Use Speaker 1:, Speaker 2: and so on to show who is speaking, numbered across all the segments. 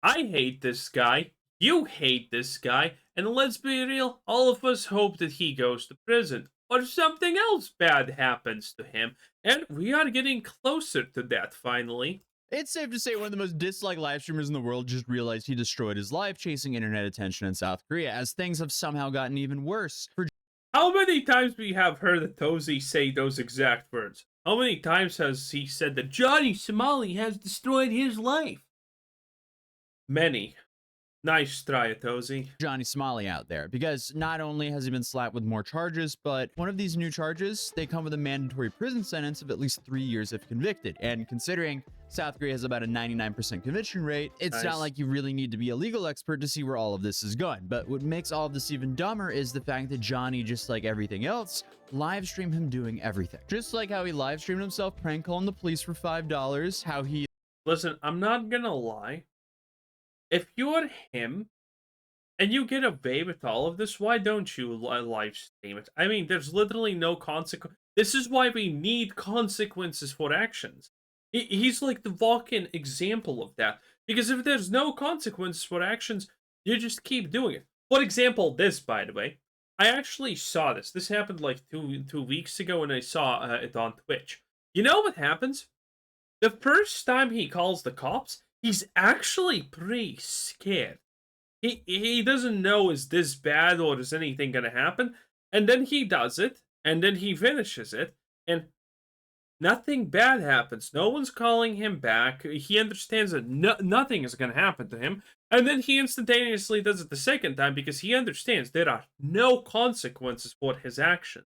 Speaker 1: I hate this guy. You hate this guy. And let's be real, all of us hope that he goes to prison or something else bad happens to him. And we are getting closer to that finally.
Speaker 2: It's safe to say one of the most disliked live streamers in the world just realized he destroyed his life chasing internet attention in South Korea, as things have somehow gotten even worse for
Speaker 1: How many times we have heard Tozy say those exact words? How many times has he said that Johnny Somali has destroyed his life? Many. Nice try, Tozy.
Speaker 2: Johnny Somali out there, because not only has he been slapped with more charges, but one of these new charges, they come with a mandatory prison sentence of at least 3 years if convicted. And considering South Korea has about a 99% conviction rate, it's not like you really need to be a legal expert to see where all of this is going. But what makes all of this even dumber is the fact that Johnny, just like everything else, live streamed him doing everything. Just like how he live streamed himself prank calling the police for $5, how he...
Speaker 1: Listen, I'm not gonna lie. If you're him and you get away with all of this, why don't you live stream it? I mean, there's literally no consequence. This is why we need consequences for actions. He's like the walk-in example of that. Because if there's no consequences for actions, you just keep doing it. For example, this, by the way, I actually saw this. This happened like two weeks ago, and I saw it on Twitch. You know what happens? The first time he calls the cops, he's actually pretty scared. He doesn't know, is this bad or is anything gonna happen? And then he does it, and then he finishes it, and nothing bad happens. No one's calling him back. He understands that nothing is gonna happen to him, and then he instantaneously does it the second time because he understands there are no consequences for his action.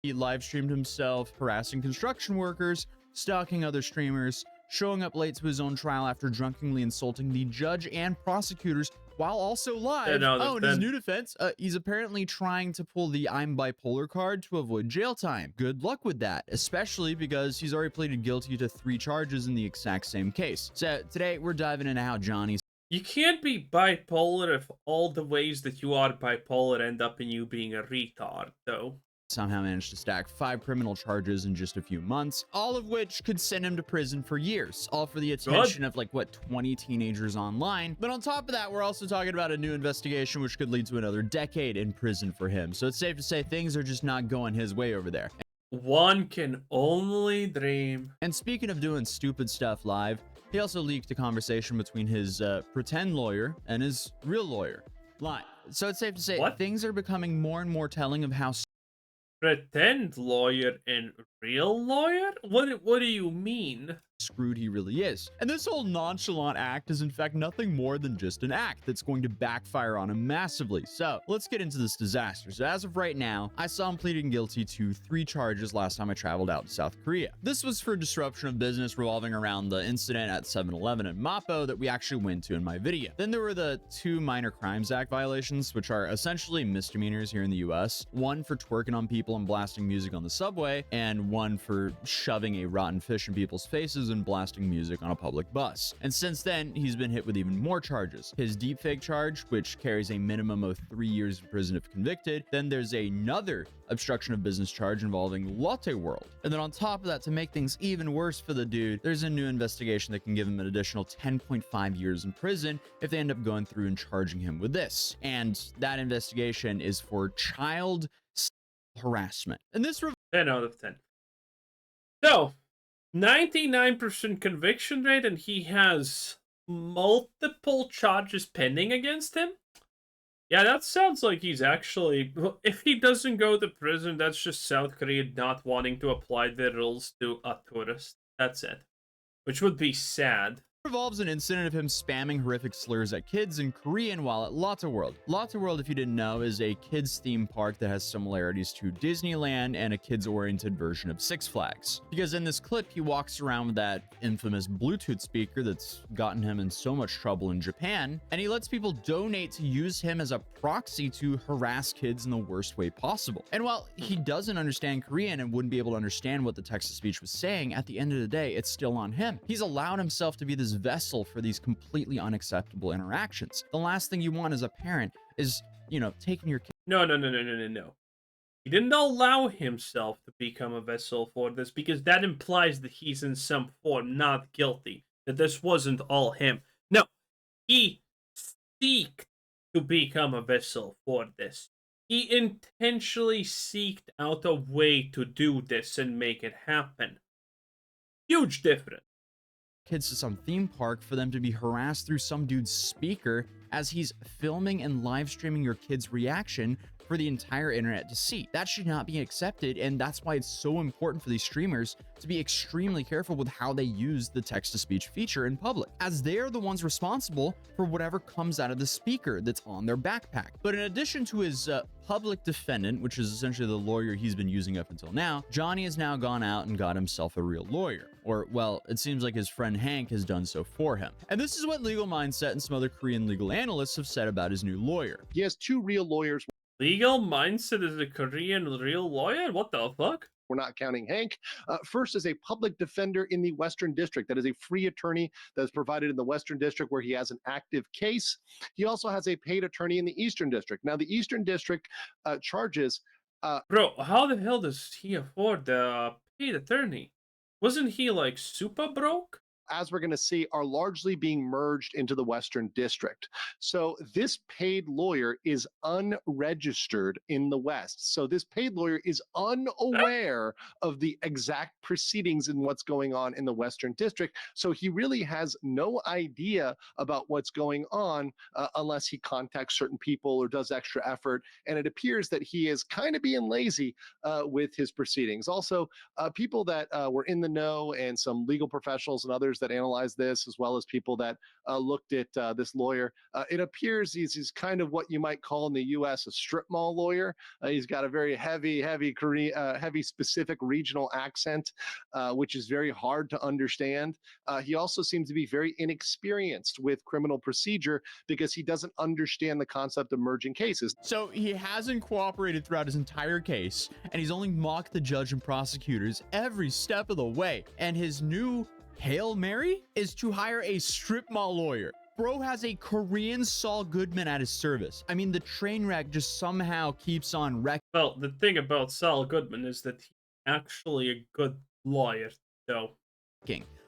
Speaker 2: He live streamed himself harassing construction workers, stalking other streamers, showing up late to his own trial after drunkenly insulting the judge and prosecutors while also live. Oh, in his new defense, he's apparently trying to pull the I'm bipolar card to avoid jail time. Good luck with that, especially because he's already pleaded guilty to 3 charges in the exact same case. So today we're diving into how Johnny's...
Speaker 1: You can't be bipolar if all the ways that you are bipolar end up in you being a retard, though.
Speaker 2: Somehow managed to stack 5 criminal charges in just a few months, all of which could send him to prison for years, all for the attention of like, what, 20 teenagers online. But on top of that, we're also talking about a new investigation which could lead to another decade in prison for him. So it's safe to say things are just not going his way over there.
Speaker 1: One can only dream.
Speaker 2: And speaking of doing stupid stuff live, he also leaked a conversation between his pretend lawyer and his real lawyer live. So it's safe to say things are becoming more and more telling of how...
Speaker 1: Pretend lawyer and real lawyer? What do you mean?
Speaker 2: Screwed he really is. And this whole nonchalant act is in fact nothing more than just an act that's going to backfire on him massively. So let's get into this disaster. So as of right now, I saw him pleading guilty to 3 charges last time I traveled out to South Korea. This was for disruption of business revolving around the incident at 7-Eleven in Mapo that we actually went to in my video. Then there were the 2 Minor Crimes Act violations, which are essentially misdemeanors here in the US. One for twerking on people and blasting music on the subway, and one for shoving a rotten fish in people's faces and blasting music on a public bus. And since then, he's been hit with even more charges. His deepfake charge, which carries a minimum of 3 years in prison if convicted. Then there's another obstruction of business charge involving Latte World. And then on top of that, to make things even worse for the dude, there's a new investigation that can give him an additional 10.5 years in prison if they end up going through and charging him with this. And that investigation is for child harassment. And this
Speaker 1: 10 out of 10. So, 99% conviction rate, and he has multiple charges pending against him? Yeah, that sounds like he's actually... If he doesn't go to prison, that's just South Korea not wanting to apply the rules to a tourist. That's it. Which would be sad.
Speaker 2: Revolves an incident of him spamming horrific slurs at kids in Korean while at Lotte World. Lotte World, if you didn't know, is a kids theme park that has similarities to Disneyland and a kids-oriented version of Six Flags. Because in this clip, he walks around with that infamous Bluetooth speaker that's gotten him in so much trouble in Japan, and he lets people donate to use him as a proxy to harass kids in the worst way possible. And while he doesn't understand Korean and wouldn't be able to understand what the text-to-speech was saying, at the end of the day, it's still on him. He's allowed himself to be this vessel for these completely unacceptable interactions. The last thing you want as a parent is, you know, taking your kid.
Speaker 1: No. He didn't allow himself to become a vessel for this because that implies that he's in some form not guilty, that this wasn't all him. No, He seeked to become a vessel for this. He intentionally seeked out a way to do this and make it happen. Huge difference.
Speaker 2: Kids to some theme park for them to be harassed through some dude's speaker as he's filming and live streaming your kid's reaction for the entire internet to see. That should not be accepted, and that's why it's so important for these streamers to be extremely careful with how they use the text-to-speech feature in public, as they are the ones responsible for whatever comes out of the speaker that's on their backpack. But in addition to his public defendant, which is essentially the lawyer he's been using up until now, Johnny has now gone out and got himself a real lawyer. Or, well, it seems like his friend Hank has done so for him. And this is what Legal Mindset and some other Korean legal analysts have said about his new lawyer.
Speaker 3: He has two real lawyers.
Speaker 1: Legal Mindset is a Korean real lawyer? What the fuck?
Speaker 3: We're not counting Hank. First is a public defender in the Western District. That is a free attorney that is provided in the Western District where he has an active case. He also has a paid attorney in the Eastern District. Now, the Eastern District charges.
Speaker 1: Bro, how the hell does he afford the paid attorney? Wasn't he like super broke?
Speaker 3: As we're going to see, are largely being merged into the Western District. So this paid lawyer is unregistered in the West. So this paid lawyer is unaware of the exact proceedings and what's going on in the Western District. So he really has no idea about what's going on unless he contacts certain people or does extra effort. And it appears that he is kind of being lazy with his proceedings. Also, people that were in the know and some legal professionals and others that analyzed this, as well as people that looked at this lawyer. It appears he's kind of what you might call in the U.S. a strip mall lawyer. He's got a very heavy specific regional accent, which is very hard to understand. He also seems to be very inexperienced with criminal procedure because he doesn't understand the concept of merging cases.
Speaker 2: So he hasn't cooperated throughout his entire case, and he's only mocked the judge and prosecutors every step of the way. And his new Hail Mary is to hire a strip mall lawyer. Bro has a Korean Saul Goodman at his service. I mean, the train wreck just somehow keeps on wrecking.
Speaker 1: Well, the thing about Saul Goodman is that he's actually a good lawyer, though.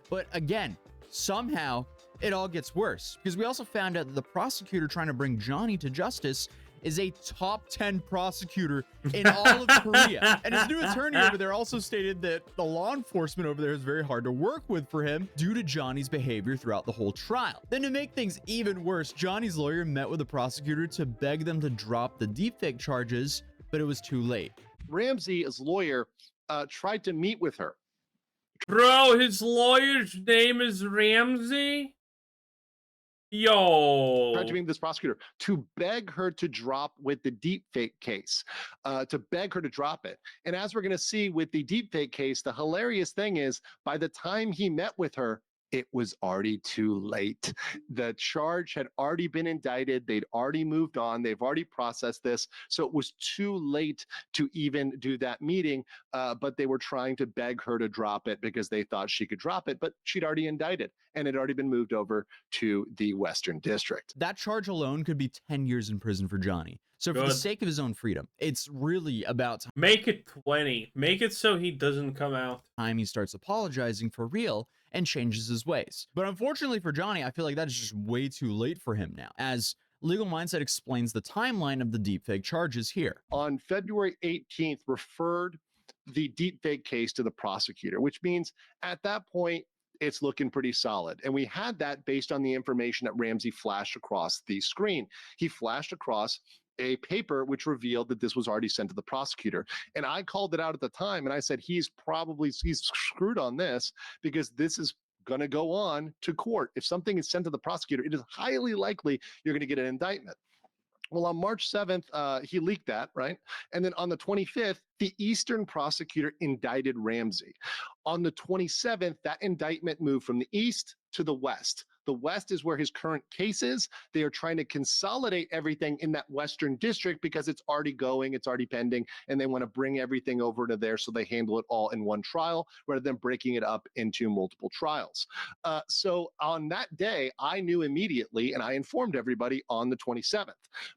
Speaker 2: But again, somehow it all gets worse because we also found out that the prosecutor trying to bring Johnny to justice is a top 10 prosecutor in all of Korea. And his new attorney over there also stated that the law enforcement over there is very hard to work with for him due to Johnny's behavior throughout the whole trial. Then to make things even worse, Johnny's lawyer met with the prosecutor to beg them to drop the deepfake charges, but it was too late.
Speaker 3: Ramsey's lawyer tried to meet with her.
Speaker 1: Bro, his lawyer's name is Ramsey? Yo.
Speaker 3: Tried to meet this prosecutor to beg her to drop with the deepfake case, to beg her to drop it. And as we're going to see with the deepfake case, the hilarious thing is by the time he met with her, it was already too late. The charge had already been indicted. They'd already moved on. They've already processed this. So it was too late to even do that meeting. But they were trying to beg her to drop it because they thought she could drop it, but she'd already indicted and it had already been moved over to the Western District.
Speaker 2: That charge alone could be 10 years in prison for Johnny. So for the sake of his own freedom, it's really about time.
Speaker 1: Make it 20. Make it so he doesn't come out.
Speaker 2: He starts apologizing for real and changes his ways. But unfortunately for Johnny, I feel like that is just way too late for him now, as Legal Mindset explains the timeline of the deepfake charges here.
Speaker 3: On February 18th, referred the deepfake case to the prosecutor, which means at that point, it's looking pretty solid. And we had that based on the information that Ramsey flashed across the screen. He flashed across a paper which revealed that this was already sent to the prosecutor. And I called it out at the time and I said, he's screwed on this because this is going to go on to court. If something is sent to the prosecutor, it is highly likely you're going to get an indictment. Well, on March 7th, he leaked that, right? And then on the 25th, the Eastern prosecutor indicted Ramsey. On the 27th, that indictment moved from the East to the West. The West is where his current case is. They are trying to consolidate everything in that Western District because it's already going, it's already pending, and they want to bring everything over to there so they handle it all in one trial rather than breaking it up into multiple trials. So on that day, I knew immediately, and I informed everybody on the 27th.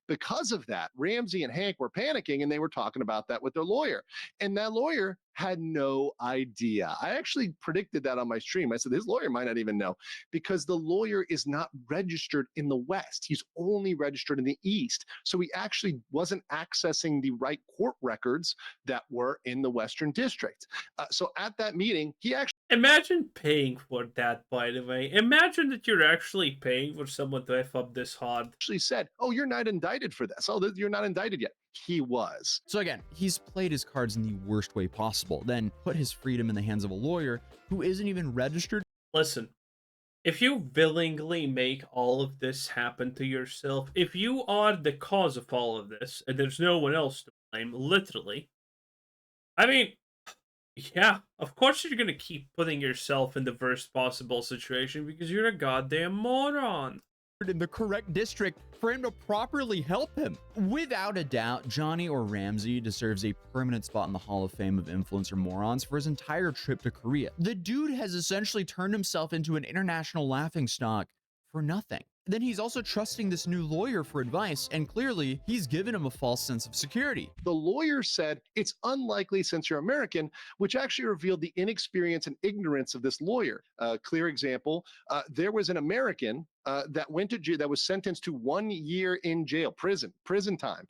Speaker 3: Because of that, Ramsey and Hank were panicking, and they were talking about that with their lawyer. And that lawyer had no idea. I actually predicted that on my stream. I said, his lawyer might not even know because the lawyer is not registered in the West. He's only registered in the East. So he actually wasn't accessing the right court records that were in the Western District. So at that meeting, he actually
Speaker 1: Imagine paying for that, by the way. Imagine that you're actually paying for someone to F up this hard.
Speaker 3: said, oh, you're not indicted for this. Oh, you're not indicted yet. He was.
Speaker 2: So again, he's played his cards in the worst way possible, then put his freedom in the hands of a lawyer who isn't even registered.
Speaker 1: Listen, if you willingly make all of this happen to yourself, if you are the cause of all of this, and there's no one else to blame, literally, I mean, yeah, of course you're gonna keep putting yourself in the worst possible situation because you're a goddamn moron.
Speaker 2: In the correct district for him to properly help him. Without a doubt, Johnny or Ramsey deserves a permanent spot in the Hall of Fame of Influencer Morons for his entire trip to Korea. The dude has essentially turned himself into an international laughingstock for nothing. Then he's also trusting this new lawyer for advice, and clearly he's given him a false sense of security.
Speaker 3: The lawyer said it's unlikely since you're American, which actually revealed the inexperience and ignorance of this lawyer. Clear example, there was an American that went to jail, that was sentenced to 1 year in jail, prison time,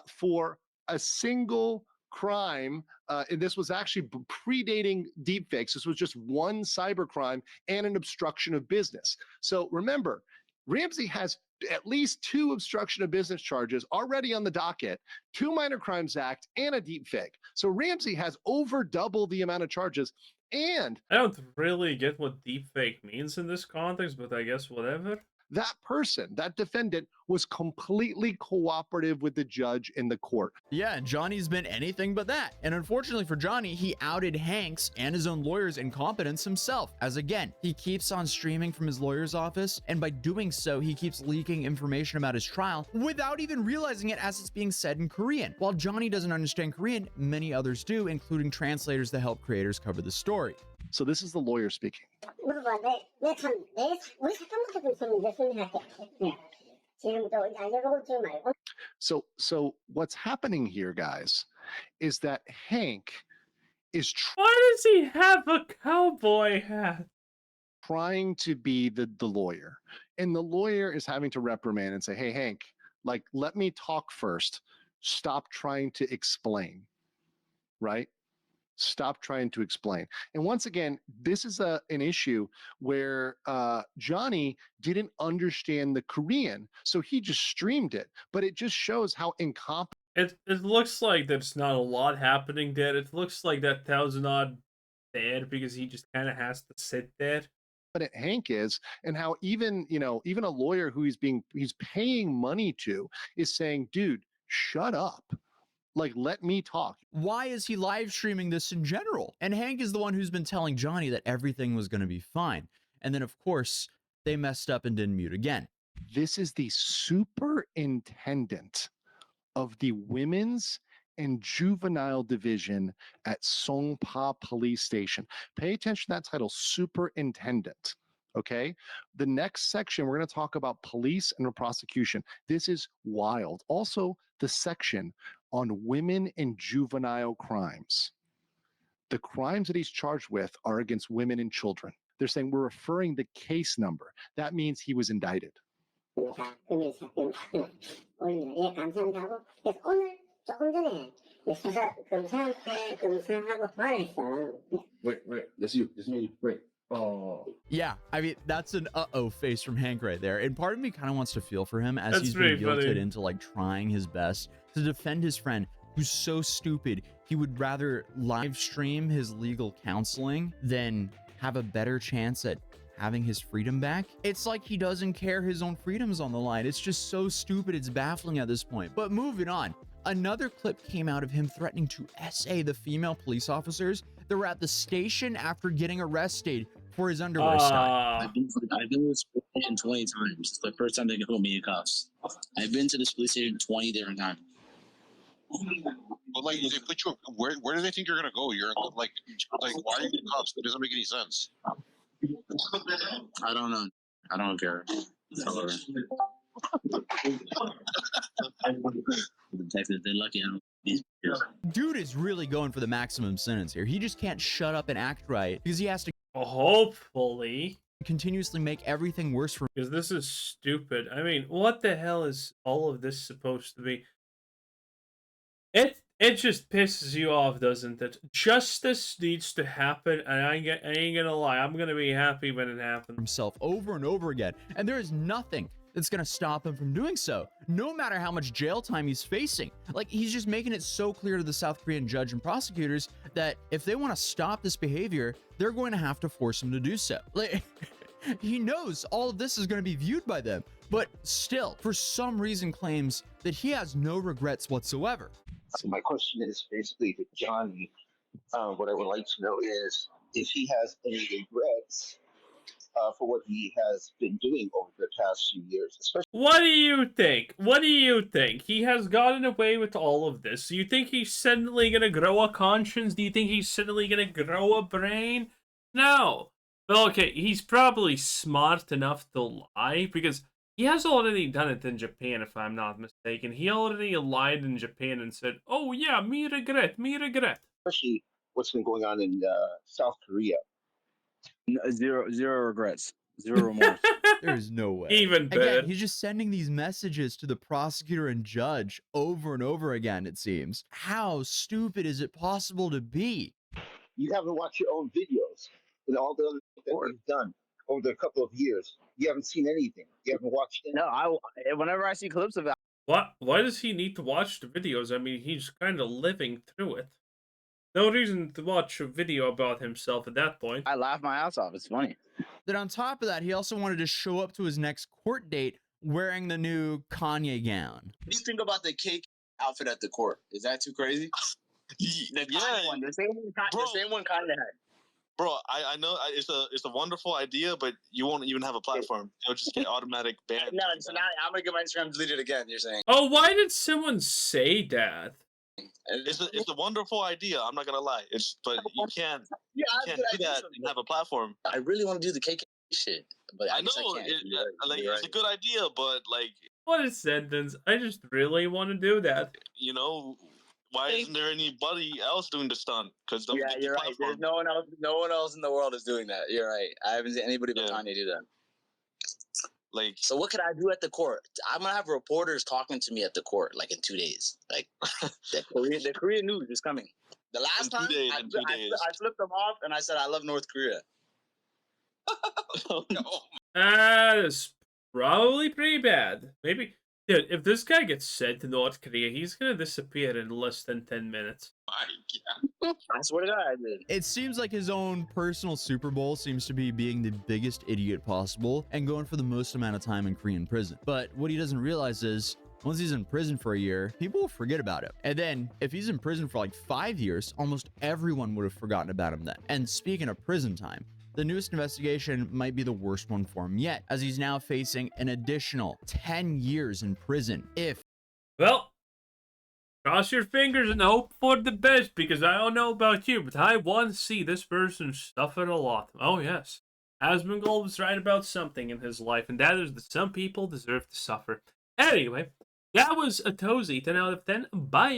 Speaker 3: for a single crime. And this was actually predating deepfakes. This was just one cybercrime and an obstruction of business. So remember, Ramsey has at least 2 obstruction of business charges already on the docket, 2 Minor Crimes Act, and a deepfake. So Ramsey has over double the amount of charges. And
Speaker 1: I don't really get what deepfake means in this context, but I guess whatever.
Speaker 3: that person, that defendant, was completely cooperative with the judge in the court.
Speaker 2: Yeah, and Johnny's been anything but that. And unfortunately for Johnny, he outed Hank's and his own lawyer's incompetence himself, as again, he keeps on streaming from his lawyer's office, and by doing so, he keeps leaking information about his trial without even realizing it as it's being said in Korean. While Johnny doesn't understand Korean, many others do, including translators that help creators cover the story.
Speaker 3: So this is the lawyer speaking. So what's happening here, guys, is that Hank is
Speaker 1: Why does he have a cowboy hat?
Speaker 3: trying to be the lawyer, and the lawyer is having to reprimand and say, hey, Hank, like, let me talk first. Stop trying to explain, right? Stop trying to explain. And once again, this is an issue where Johnny didn't understand the Korean, so he just streamed it. But it just shows how incompetent
Speaker 1: It looks like there's not a lot happening there. It looks like that 1,000-odd there because he just kind of has to sit there.
Speaker 3: Hank is, and how even a lawyer who he's paying money to is saying, dude, shut up. Like, let me talk.
Speaker 2: Why is he live streaming this in general? And Hank is the one who's been telling Johnny that everything was going to be fine. And then, of course, they messed up and didn't mute again.
Speaker 3: This is the superintendent of the Women's and Juvenile Division at Songpa Police Station. Pay attention to that title, superintendent. Okay. The next section, we're going to talk about police and prosecution. This is wild. Also, the section on women and juvenile crimes. The crimes that he's charged with are against women and children. They're saying we're referring the case number. That means he was indicted.
Speaker 4: Wait, that's you. That's me. Wait. Oh.
Speaker 2: Yeah, I mean, that's an uh-oh face from Hank right there. And part of me kind of wants to feel for him as
Speaker 1: That's
Speaker 2: he's been
Speaker 1: very
Speaker 2: guilted
Speaker 1: funny.
Speaker 2: into like trying his best to defend his friend who's so stupid he would rather live stream his legal counseling than have a better chance at having his freedom back. It's like he doesn't care his own freedom's on the line. It's just so stupid, it's baffling at this point. But moving on, another clip came out of him threatening to SA the female police officers that were at the station after getting arrested for his underwear style.
Speaker 5: I've been to this police station 20 times. It's the first time they can put me in cuffs. I've been to this police station 20 different times.
Speaker 6: But like, they put you. Where do they think you're gonna go? You're like, why are you in cuffs? It doesn't make any sense.
Speaker 5: I don't know. I don't care. The Texans, they're lucky. I don't
Speaker 2: Dude is really going for the maximum sentence here. He just can't shut up and act right because he has to
Speaker 1: Hopefully,
Speaker 2: continuously make everything worse for
Speaker 1: because this is stupid. I mean, what the hell is all of this supposed to be? It just pisses you off, doesn't it? Justice needs to happen, and I ain't gonna lie, I'm gonna be happy when it happens.
Speaker 2: himself over and over again, and there is nothing that's going to stop him from doing so, no matter how much jail time he's facing. Like, he's just making it so clear to the South Korean judge and prosecutors that if they want to stop this behavior, they're going to have to force him to do so. Like, he knows all of this is going to be viewed by them, but still, for some reason, claims that he has no regrets whatsoever.
Speaker 4: So my question is basically to Johnny. What I would like to know is if he has any regrets for what he has been doing over the past few years, especially.
Speaker 1: What do you think? What do you think? He has gotten away with all of this. Do you think he's suddenly gonna grow a conscience? Do you think he's suddenly gonna grow a brain? No. Well, okay, he's probably smart enough to lie because he has already done it in Japan, if I'm not mistaken. He already lied in Japan and said, "Oh yeah, me regret, me regret."
Speaker 4: Especially what's been going on in South Korea.
Speaker 5: Zero regrets. Zero remorse.
Speaker 2: There's no way.
Speaker 1: Even
Speaker 2: Again,
Speaker 1: better.
Speaker 2: he's just sending these messages to the prosecutor and judge over and over again, it seems. How stupid is it possible to be?
Speaker 4: You haven't watched your own videos and all the other things that you've done over the couple of years. You haven't seen anything. You haven't watched anything.
Speaker 5: No, whenever I see clips of it,
Speaker 1: What? Why does he need to watch the videos? I mean, he's kind of living through it. No reason to watch a video about himself at that point.
Speaker 5: I laugh my ass off. It's funny.
Speaker 2: Then on top of that, he also wanted to show up to his next court date wearing the new Kanye gown.
Speaker 5: What do you think about the cake outfit at the court? Is that too crazy? The
Speaker 6: Yeah,
Speaker 5: Kanye one, the same one,
Speaker 6: bro.
Speaker 5: the same one Kanye had.
Speaker 6: Bro, I know it's a wonderful idea, but you won't even have a platform. You'll just get automatic banned.
Speaker 5: No, so now I'm gonna get my Instagram deleted again. You're saying?
Speaker 1: Oh, why did someone say that?
Speaker 6: It's a wonderful idea. I'm not gonna lie. But you can't
Speaker 5: Yeah,
Speaker 6: do that and have a platform.
Speaker 5: I really want to do the KK shit, but
Speaker 6: I
Speaker 5: guess
Speaker 6: know
Speaker 5: can't.
Speaker 6: it's a
Speaker 5: Right.
Speaker 6: good idea, but like,
Speaker 1: What a sentence. I just really want to do that.
Speaker 6: you know, why isn't there anybody else doing the stunt? Because
Speaker 5: Yeah, you're right. There's no one else. No one else in the world is doing that. You're right. I haven't seen anybody but Kanye do that.
Speaker 6: Like,
Speaker 5: So what could I do at the court? I'm gonna have reporters talking to me at the court, like in 2 days. Like the Korean news is coming. The last
Speaker 6: In 2
Speaker 5: time
Speaker 6: days,
Speaker 5: I,
Speaker 6: in 2 days.
Speaker 5: I flipped them off and I said I love North Korea.
Speaker 6: oh, no.
Speaker 1: That is probably pretty bad. Maybe, dude, if this guy gets sent to North Korea, he's gonna disappear in less than 10 minutes.
Speaker 5: I swear to God, I did.
Speaker 2: It seems like his own personal Super Bowl seems to be being the biggest idiot possible and going for the most amount of time in Korean prison. But what he doesn't realize is once he's in prison for a year, people will forget about him. And then if he's in prison for like 5 years, almost everyone would have forgotten about him then. And speaking of prison time, the newest investigation might be the worst one for him yet, as he's now facing an additional 10 years in prison if
Speaker 1: Well, cross your fingers and hope for the best, because I don't know about you, but I want to see this person suffer a lot. Oh, yes. Asmongold was right about something in his life, and that is that some people deserve to suffer. Anyway, that was a Tozy 10 out of 10. Bye!